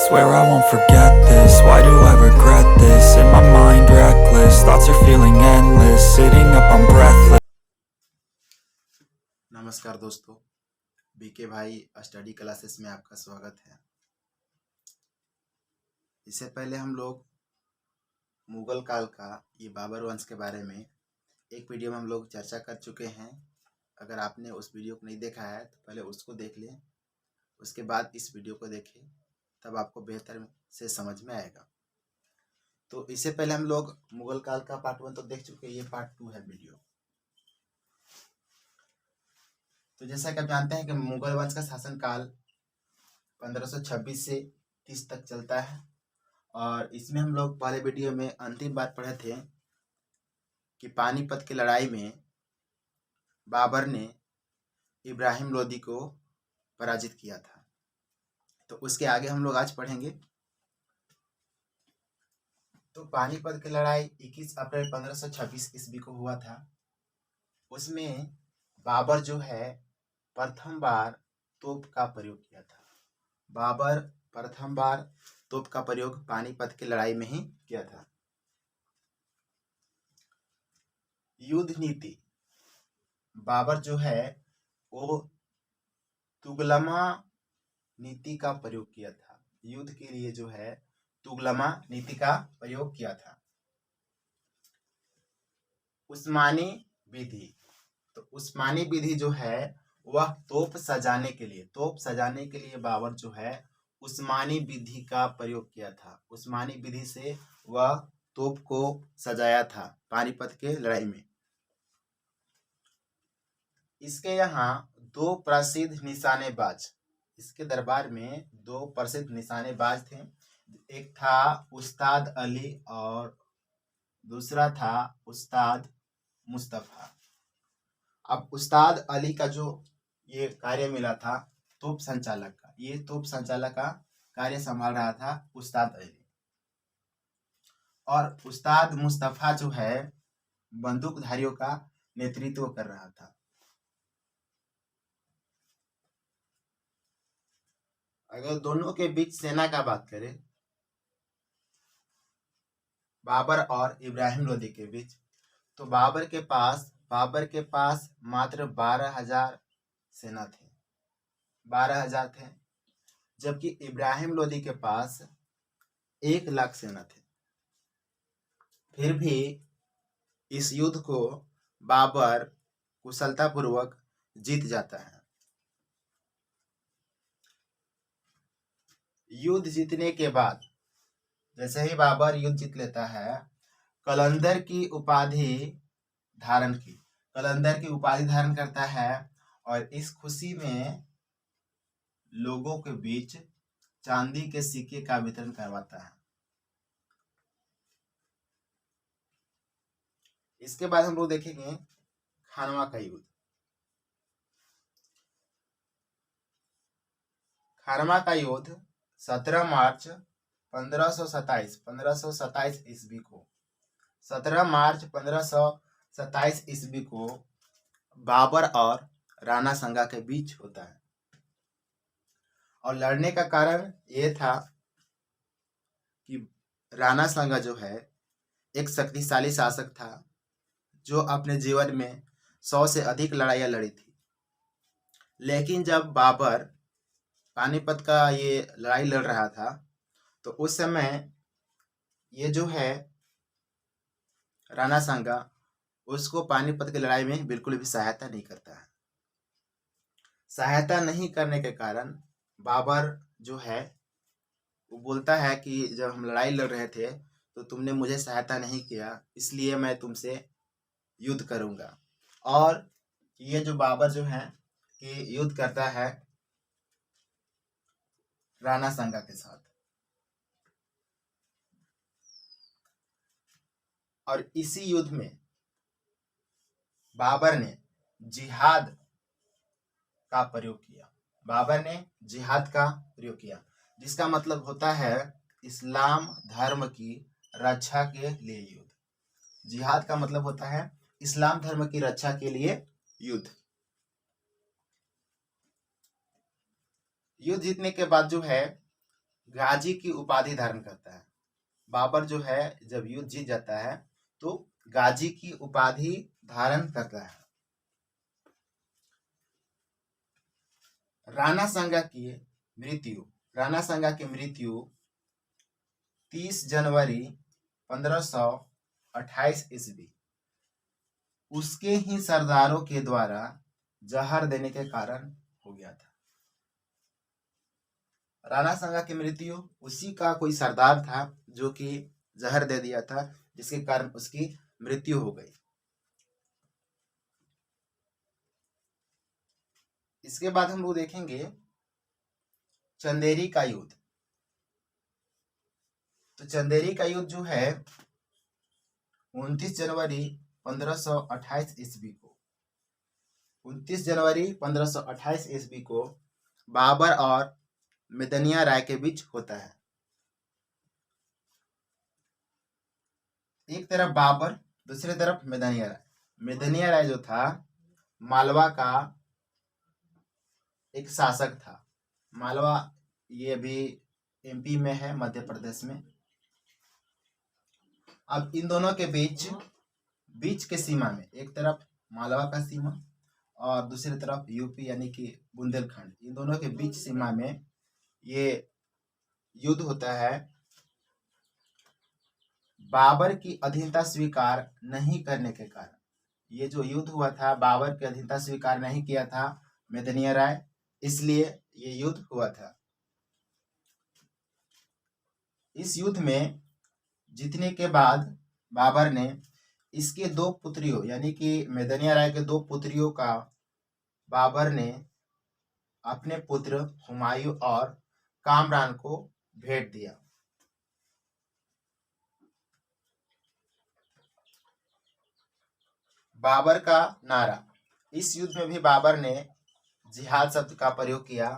Swear I won't forget this. Why do I regret this? In my mind reckless, thoughts are feeling endless. Sitting up, I'm breathless. नमस्कार दोस्तों, BK भाई study classes में आपका स्वागत है। इससे पहले हम लोग मुगल काल का ये बाबर वंश के बारे में एक वीडियो में हम लोग चर्चा कर चुके हैं। अगर आपने उस वीडियो को नहीं देखा है तो पहले उसको देख लें, उसके बाद इस वीडियो को देखें, तब आपको बेहतर से समझ में आएगा। तो इससे पहले हम लोग मुगल काल का पार्ट 1 तो देख चुके हैं, ये पार्ट 2 है वीडियो। तो जैसा कि आप जानते हैं कि मुगल वंश का शासनकाल 1526 से 30 तक चलता है, और इसमें हम लोग पहले वीडियो में अंतिम बार पढ़े थे कि पानीपत की लड़ाई में बाबर ने इब्राहिम लोदी को पराजित किया था। तो उसके आगे हम लोग आज पढ़ेंगे। तो पानीपत की लड़ाई 21 अप्रैल 1526 ईस्वी को हुआ था। उसमें बाबर जो है प्रथम बार तोप का प्रयोग किया था। बाबर प्रथम बार तोप का प्रयोग पानीपत की लड़ाई में ही किया था। युद्ध नीति, बाबर जो है वो तुगलमा नीति का प्रयोग किया था। युद्ध के लिए जो है तुगलमा नीति का प्रयोग किया था। उस्मानी विधि, तो उस्मानी विधि जो है वह तोप सजाने के लिए बाबर जो है उस्मानी विधि का प्रयोग किया था। उस्मानी विधि से वह तोप को सजाया था पानीपत के लड़ाई में। इसके यहाँ दो प्रसिद्ध निशानेबाज, इसके दरबार में दो प्रसिद्ध निशानेबाज थे। एक था उस्ताद अली और दूसरा था उस्ताद मुस्तफा। अब उस्ताद अली का जो ये कार्य मिला था तोप संचालक का, ये तोप संचालक का कार्य संभाल रहा था उस्ताद अली, और उस्ताद मुस्तफा जो है बंदूकधारियों का नेतृत्व कर रहा था। अगर दोनों के बीच सेना का बात करें, बाबर और इब्राहिम लोदी के बीच, तो बाबर के पास मात्र 12,000 सेना थे, 12,000 थे, जबकि इब्राहिम लोदी के पास 1 लाख सेना थे। फिर भी इस युद्ध को बाबर कुशलतापूर्वक जीत जाता है। युद्ध जीतने के बाद जैसे ही बाबर युद्ध जीत लेता है, कलंदर की उपाधि धारण करता है, और इस खुशी में लोगों के बीच चांदी के सिक्के का वितरण करवाता है। इसके बाद हम लोग देखेंगे खानवा का युद्ध। खानवा का युद्ध 17 मार्च 1527 ईस्वी को 17 मार्च 1527 ईस्वी को बाबर और राणा संगा के बीच होता है। और लड़ने का कारण ये था कि राणा संगा जो है एक शक्तिशाली शासक था, जो अपने जीवन में 100 से अधिक लड़ाइयाँ लड़ी थी। लेकिन जब बाबर पानीपत का ये लड़ाई लड़ रहा था, तो उस समय ये जो है राणा संगा उसको पानीपत की लड़ाई में बिल्कुल भी सहायता नहीं करता है। सहायता नहीं करने के कारण बाबर जो है वो बोलता है कि जब हम लड़ाई लड़ रहे थे तो तुमने मुझे सहायता नहीं किया, इसलिए मैं तुमसे युद्ध करूंगा। और ये जो बाबर जो है कि युद्ध करता है राणा संगा के साथ, और इसी युद्ध में बाबर ने जिहाद का प्रयोग किया। जिसका मतलब होता है इस्लाम धर्म की रक्षा के लिए युद्ध। जिहाद का मतलब होता है इस्लाम धर्म की रक्षा के लिए युद्ध। युद्ध जीतने के बाद जो है गाजी की उपाधि धारण करता है। बाबर जो है जब युद्ध जीत जाता है तो गाजी की उपाधि धारण करता है। राणा सांगा की मृत्यु। राणा सांगा की मृत्यु 30 जनवरी 1528 ईस्वी उसके ही सरदारों के द्वारा जहर देने के कारण हो गया था। राणा सांगा की मृत्यु उसी का कोई सरदार था जो कि जहर दे दिया था, जिसके कारण उसकी मृत्यु हो गई। इसके बाद हम लोग देखेंगे चंदेरी का युद्ध। तो चंदेरी का युद्ध जो है 29 जनवरी 1528 ईस्वी को 29 जनवरी 1528 ईस्वी को बाबर और मेदनिया राय के बीच होता है। एक तरफ बाबर, दूसरी तरफ मेदनिया राय। मेदनिया राय जो था मालवा का एक शासक था। मालवा ये भी एमपी में है, मध्य प्रदेश में। अब इन दोनों के बीच के सीमा में एक तरफ मालवा का सीमा और दूसरी तरफ यूपी यानी कि बुंदेलखंड, इन दोनों के बीच सीमा में ये युद्ध होता है। बाबर की अधीनता स्वीकार नहीं करने के कारण ये जो युद्ध हुआ था, बाबर की अधीनता स्वीकार नहीं किया था मेदनिया राय, इसलिए ये युद्ध हुआ था। इस युद्ध में जीतने के बाद बाबर ने इसके दो पुत्रियों यानी कि मेदनिया राय के दो पुत्रियों का बाबर ने अपने पुत्र हुमायूं और कामरान को भेंट दिया। बाबर का नारा। इस युद्ध में भी बाबर ने जिहाद शब्द का प्रयोग किया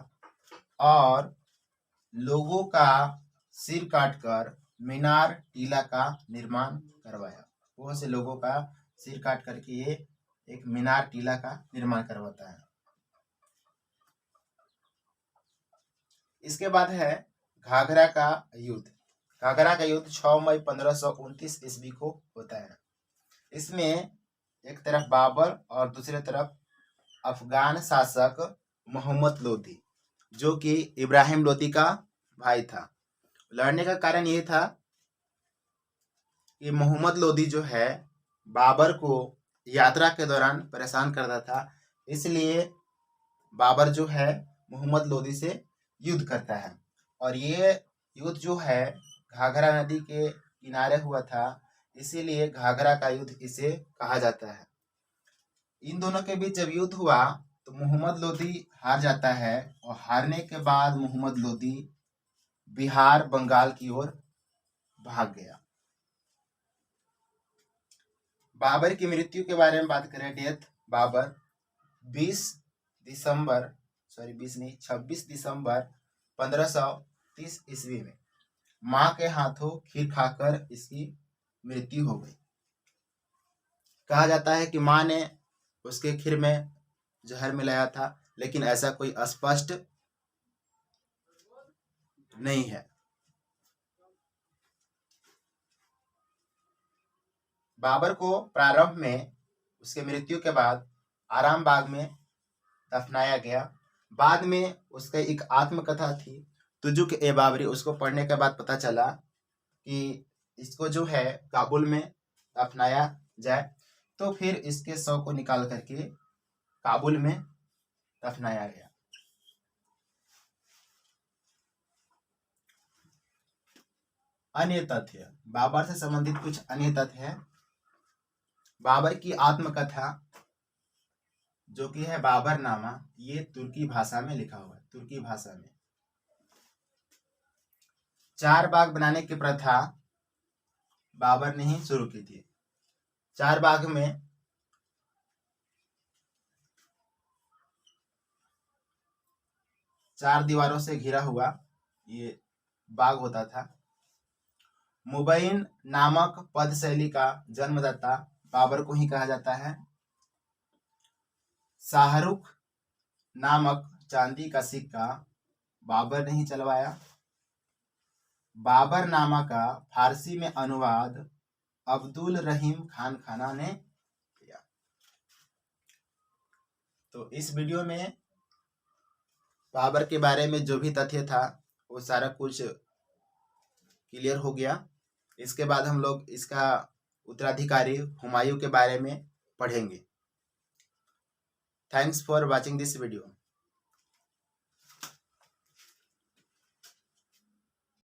और लोगों का सिर काटकर मीनार टीला का निर्माण करवाया। बहुत से लोगों का सिर काट करके ये एक मीनार टीला का निर्माण करवाता है। इसके बाद है घाघरा का युद्ध। घाघरा का युद्ध 6 मई 1529 ईस्वी को होता है। इसमें एक तरफ बाबर और दूसरी तरफ अफगान शासक मोहम्मद लोदी, जो कि इब्राहिम लोदी का भाई था। लड़ने का कारण ये था कि मोहम्मद लोदी जो है बाबर को यात्रा के दौरान परेशान करता था, इसलिए बाबर जो है मोहम्मद लोदी से युद्ध करता है। और ये युद्ध जो है घाघरा नदी के किनारे हुआ था, इसीलिए घाघरा का युद्ध इसे कहा जाता है। इन दोनों के बीच जब युद्ध हुआ तो मोहम्मद लोदी हार जाता है और हारने के बाद मोहम्मद लोदी बिहार बंगाल की ओर भाग गया। बाबर की मृत्यु के बारे में बात करें, डेथ बाबर 26 दिसंबर 1530 ईस्वी में मां के हाथों खीर खाकर इसकी मृत्यु हो गई। कहा जाता है कि मां ने उसके खीर में जहर मिलाया था, लेकिन ऐसा कोई स्पष्ट नहीं है। बाबर को प्रारंभ में उसके मृत्यु के बाद आराम बाग में दफनाया गया। बाद में उसका एक आत्मकथा थी तुजुक ए बाबरी, उसको पढ़ने के बाद पता चला कि इसको जो है काबुल में दफनाया जाए, तो फिर इसके शव को निकाल करके काबुल में दफनाया गया। अन्य तथ्य, बाबर से संबंधित कुछ अन्य तथ्य है। बाबर की आत्मकथा जो कि है बाबरनामा, ये तुर्की भाषा में लिखा हुआ है। तुर्की भाषा में 4 बाग बनाने की प्रथा बाबर ने ही शुरू की थी। 4 बाग में 4 दीवारों से घिरा हुआ ये बाग होता था। मुबैन नामक पद शैली का जन्मदाता बाबर को ही कहा जाता है। शाहरुख नामक चांदी का सिक्का बाबर ने ही चलवाया। बाबरनामा का फारसी में अनुवाद अब्दुल रहीम खान खाना ने किया। तो इस वीडियो में बाबर के बारे में जो भी तथ्य था वो सारा कुछ क्लियर हो गया। इसके बाद हम लोग इसका उत्तराधिकारी हुमायूं के बारे में पढ़ेंगे। Thanks for watching this video.